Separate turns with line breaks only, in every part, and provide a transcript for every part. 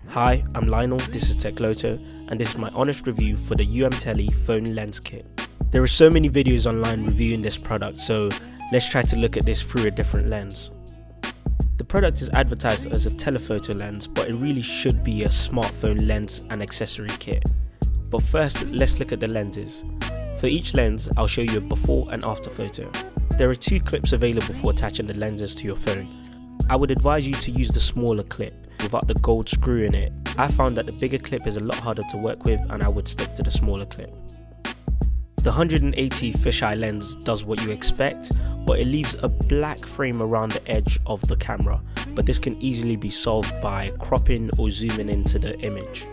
Hi, I'm Lionel, this is Telephoto, and this is my honest review for the UMTELE phone lens kit. There are so many videos online reviewing this product, so let's try to look at this through a different lens. The product is advertised as a telephoto lens, but it really should be a smartphone lens and accessory kit. But first, let's look at the lenses. For each lens, I'll show you a before and after photo. There are two clips available for attaching the lenses to your phone. I would advise you to use the smaller clip without the gold screw in it. I found that the bigger clip is a lot harder to work with, and I would stick to the smaller clip. The 180 fisheye lens does what you expect, but it leaves a black frame around the edge of the camera, but this can easily be solved by cropping or zooming into the image.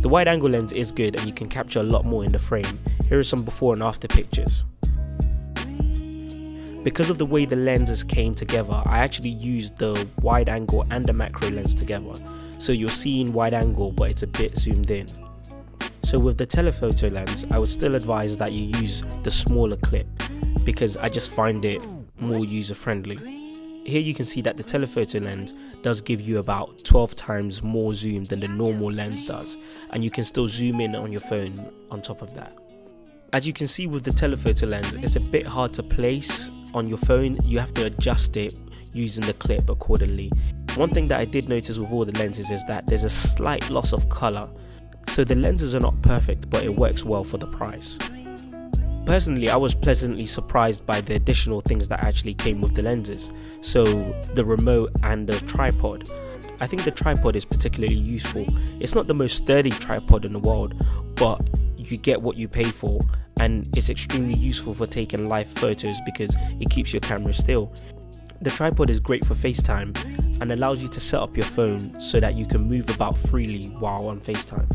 The wide angle lens is good and you can capture a lot more in the frame. Here are some before and after pictures. Because of the way the lenses came together, I actually used the wide angle and the macro lens together. So you're seeing wide angle, but it's a bit zoomed in. So with the telephoto lens, I would still advise that you use the smaller clip because I just find it more user friendly. Here you can see that the telephoto lens does give you about 12 times more zoom than the normal lens does, and you can still zoom in on your phone on top of that. As you can see with the telephoto lens, it's a bit hard to place on your phone. You have to adjust it using the clip accordingly. One thing that I did notice with all the lenses is that there's a slight loss of color. So the lenses are not perfect, but it works well for the price. Personally, I was pleasantly surprised by the additional things that actually came with the lenses. So the remote and the tripod. I think the tripod is particularly useful. It's not the most sturdy tripod in the world, but you get what you pay for, and it's extremely useful for taking live photos because it keeps your camera still. The tripod is great for FaceTime and allows you to set up your phone so that you can move about freely while on FaceTime.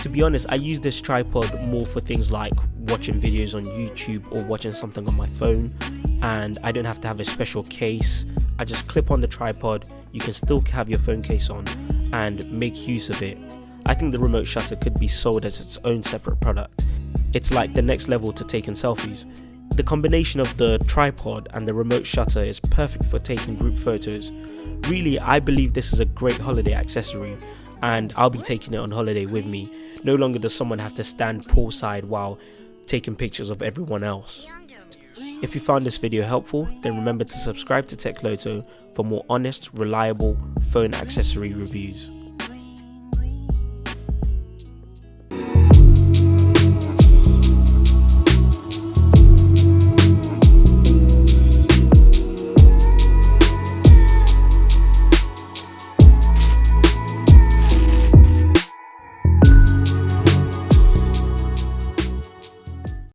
To be honest, I use this tripod more for things like watching videos on YouTube or watching something on my phone, and I don't have to have a special case. I just clip on the tripod, you can still have your phone case on and make use of it. I think the remote shutter could be sold as its own separate product. It's like the next level to taking selfies. The combination of the tripod and the remote shutter is perfect for taking group photos. Really, I believe this is a great holiday accessory, and I'll be taking it on holiday with me. No longer does someone have to stand poolside while taking pictures of everyone else. If you found this video helpful, then remember to subscribe to Telephoto for more honest, reliable phone accessory reviews.